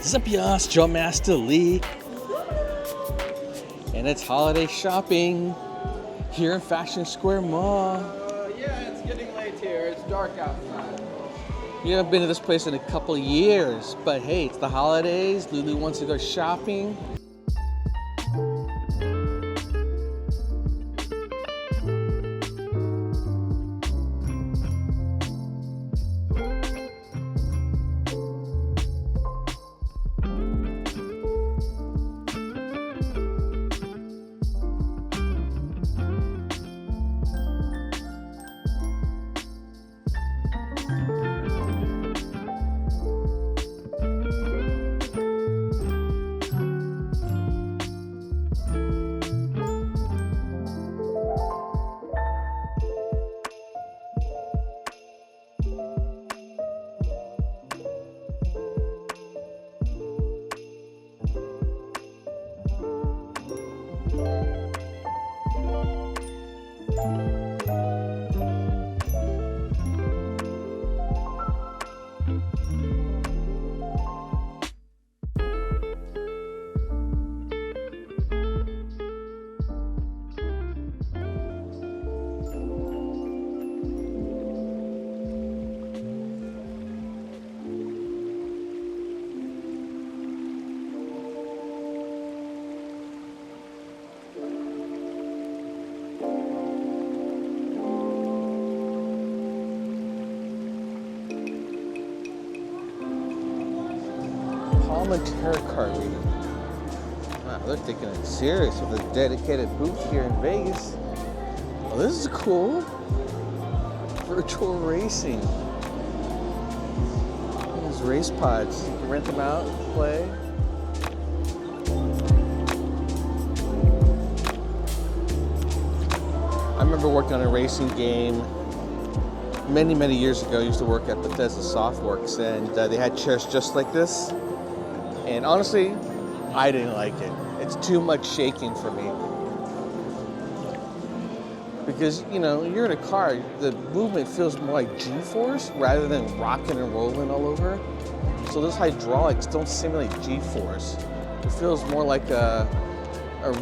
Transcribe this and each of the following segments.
What's up, y'all? It's Joe Master Lee. And it's holiday shopping here in Fashion Square Mall. Yeah, it's getting late here. It's dark outside. We haven't been to this place in a couple of years, but hey, it's the holidays. Lulu wants to go shopping. Tarot card reading. Wow, they're taking it serious with a dedicated booth here in Vegas. Oh, this is cool. Virtual racing. These race pods. You can rent them out, play. I remember working on a racing game many years ago. I used to work at Bethesda Softworks, and they had chairs just like this. And honestly, I didn't like it. It's too much shaking for me. Because, you know, you're in a car, the movement feels more like G-force rather than rocking and rolling all over. So those hydraulics don't simulate G-force. It feels more like a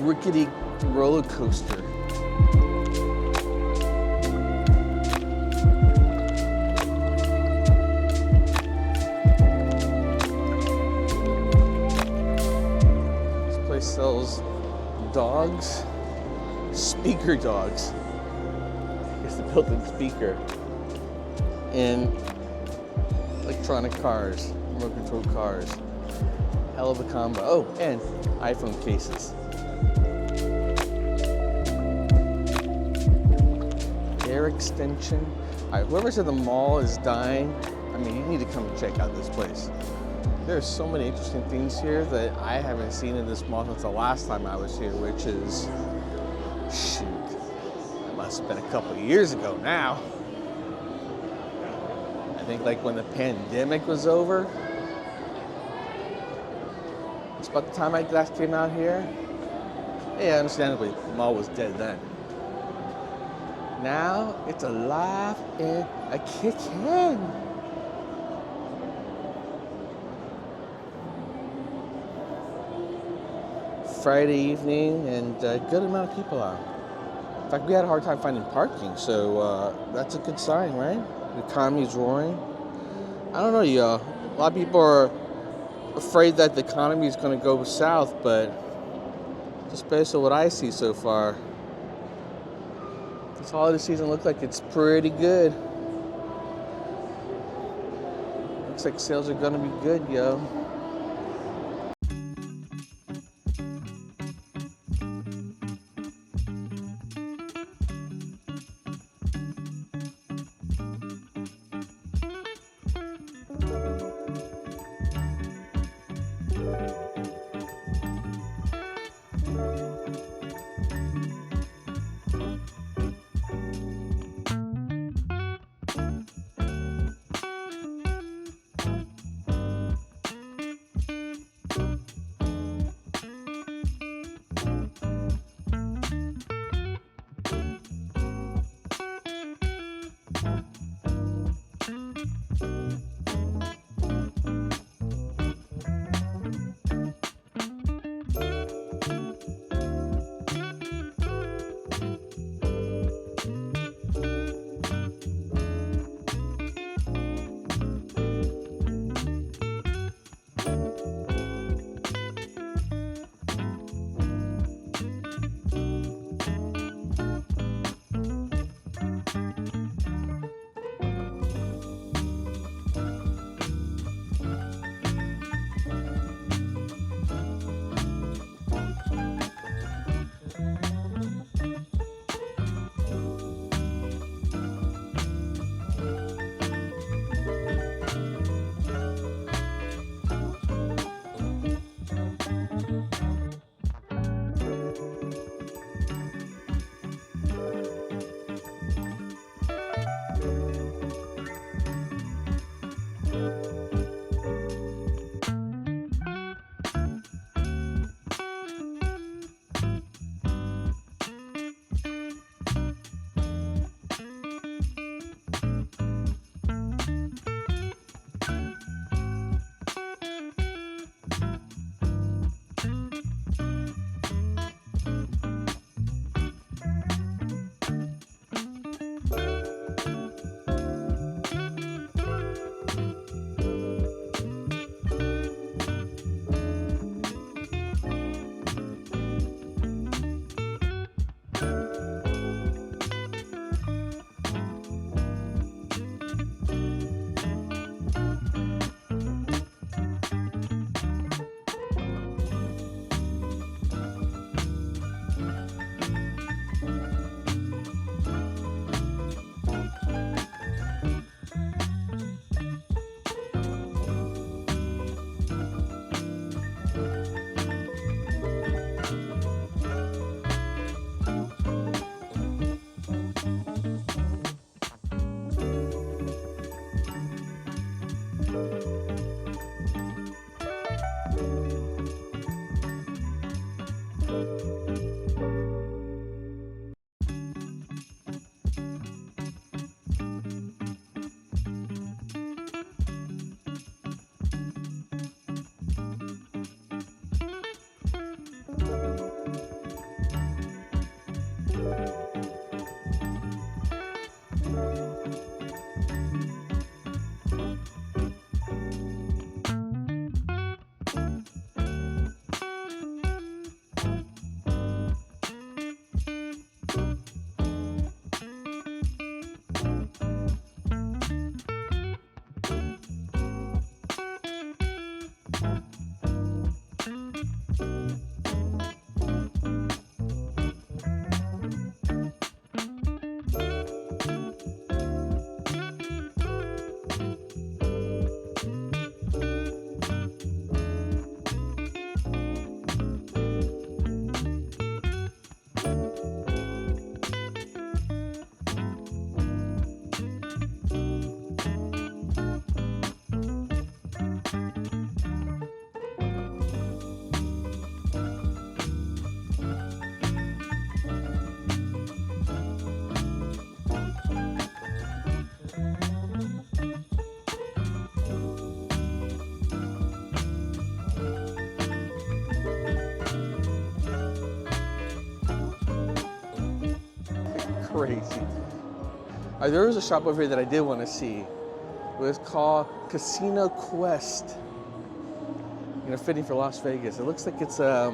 rickety roller coaster. Sells dogs, speaker dogs. It's the built-in speaker. And electronic cars, remote control cars. Hell of a combo. Oh, and iPhone cases. Air extension. All right, whoever said the mall is dying, I mean, you need to come and check out this place. There's so many interesting things here that I haven't seen in this mall since the last time I was here, which is, shoot, that must have been a couple of years ago now. I think like when the pandemic was over. It's about the time I last came out here. Yeah, understandably, the mall was dead then. Now it's alive and a kickin'. Friday evening, and a good amount of people out. In fact, we had a hard time finding parking, so that's a good sign, right? The economy's roaring. I don't know, y'all. A lot of people are afraid that the economy is going to go south, but just based on what I see so far, this holiday season looks like it's pretty good. Looks like sales are going to be good, yo. crazy. There was a shop over here that I did want to see. It was called Casino Quest. You know, fitting for Las Vegas. It looks like it's a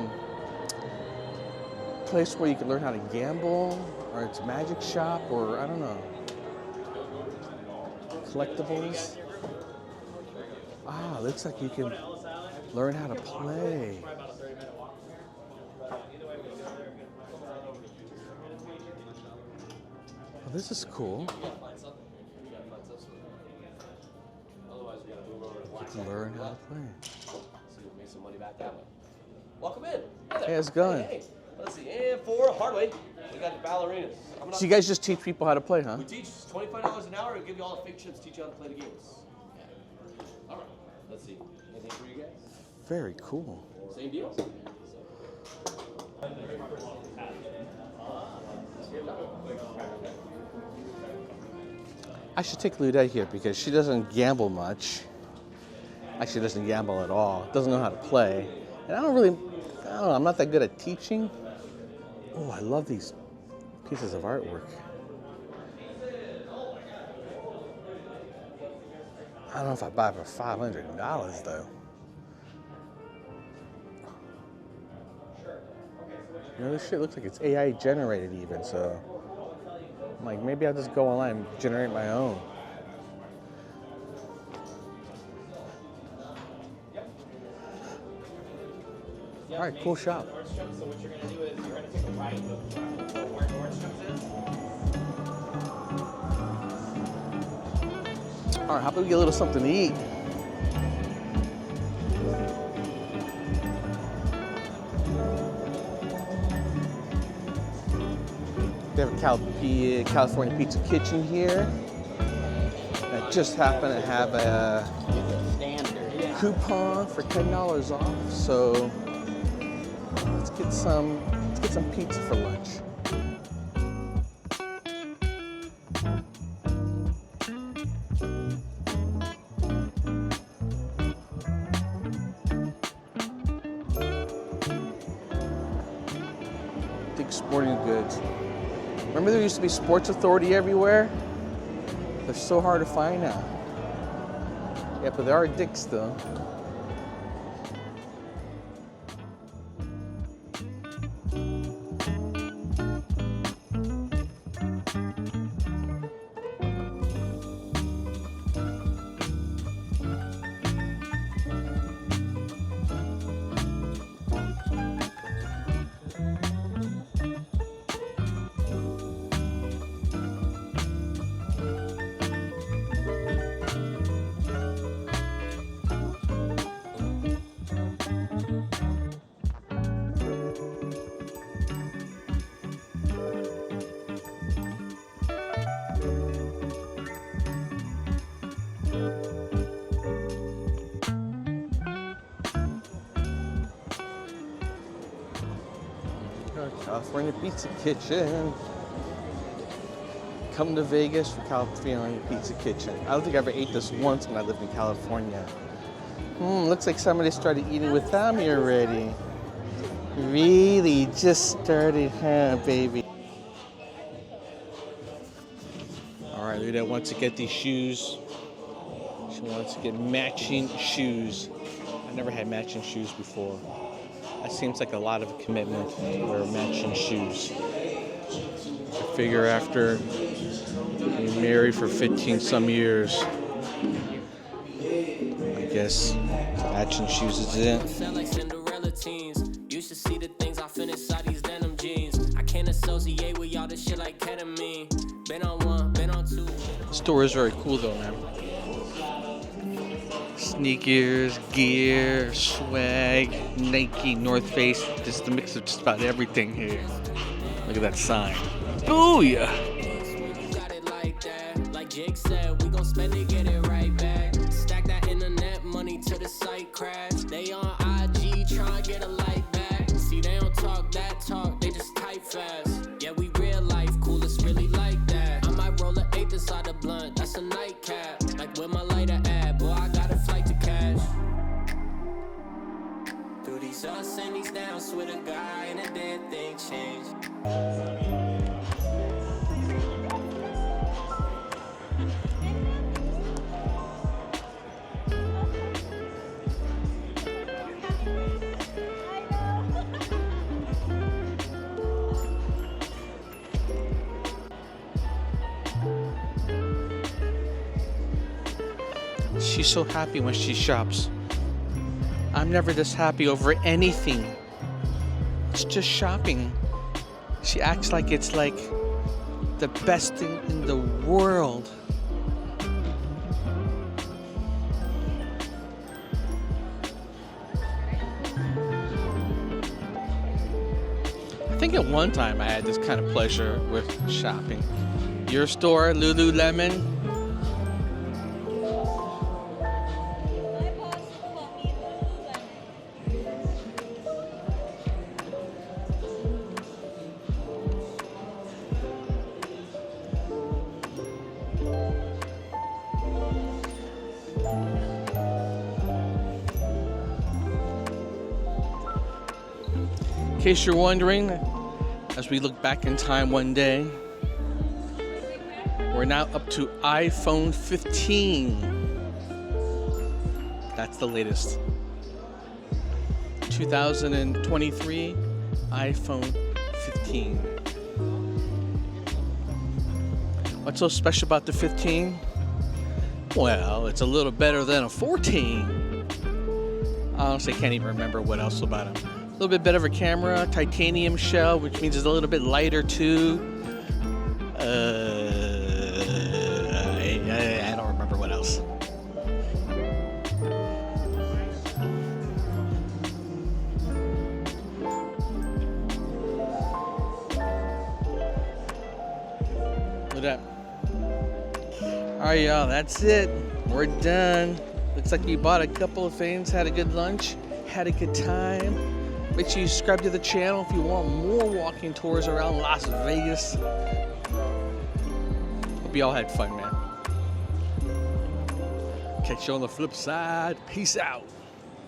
place where you can learn how to gamble, or it's a magic shop, or I don't know. Collectibles. Ah, looks like you can learn how to play. Well, this is cool. You can learn how to play. Make some money back that way. Welcome in. Hey, how's it going? Hey. Let's see. And for Hardway, we got the ballerinas. So you guys just teach people how to play, huh? We teach $25 an hour and give you all the fake chips, teach you how to play the games. Yeah. All right. Let's see. Anything for you guys? Very cool. Same deal. I should take Ludette here because she doesn't gamble much. Actually, doesn't gamble at all. Doesn't know how to play. And I don't know, I'm not that good at teaching. Oh, I love these pieces of artwork. I don't know if I'd buy it for $500 though. You know, this shit looks like it's AI generated even, so I'm like, maybe I'll just go online and generate my own. All right, cool shop. So what you're gonna do is you're gonna take a ride where Nordstrom's is. All right, how about we get a little something to eat? They have a California Pizza Kitchen here. I just happen to have a coupon for $10 off. So let's get some pizza for lunch. Dick's Sporting Goods. Remember there used to be Sports Authority everywhere? They're so hard to find now. Yeah, but there are Dick's still. California Pizza Kitchen. Come to Vegas for California Pizza Kitchen. I don't think I ever ate this once when I lived in California. Looks like somebody started eating without me already. Really just started, huh, baby? All right, Luda wants to get these shoes. She wants to get matching shoes. I never had matching shoes before. That seems like a lot of commitment to wear matching shoes. I figure after being married for 15 some years, I guess matching shoes is it. You should see the things I finish inside these denim jeans. I can't associate with y'all this shit like ketamine. Been on one, been on two. The store is very cool though, man. Sneakers, gear, swag, Nike, North Face, just a mix of just about everything here. Look at that sign. Booyah! Got it like that. Like Jake said, we gon' spend it, get it right back. Stack that internet money to the site crash. They on IG trying to get a light back. See, they don't talk that talk, they just type fast. Yeah, we real life, cool, it's really like that. I might roll an eighth inside the blunt, that's a nightcap. Like where my lighter at, boy, I got a flight to cash. Through these ups and these downs with a guy and a dead thing changed. She's so happy when she shops. I'm never this happy over anything. It's just shopping. She acts like it's like the best thing in the world. I think at one time I had this kind of pleasure with shopping. Your store, Lululemon. In case you're wondering, as we look back in time one day, we're now up to iPhone 15. That's the latest. 2023 iPhone 15. What's so special about the 15? Well, it's a little better than a 14. I honestly can't even remember what else about it. A little bit better of a camera, titanium shell, which means it's a little bit lighter too. I don't remember what else. Look at that. Alright, y'all, that's it. We're done. Looks like we bought a couple of things, had a good lunch, had a good time. Make sure you subscribe to the channel if you want more walking tours around Las Vegas. Hope you all had fun, man. Catch you on the flip side. Peace out.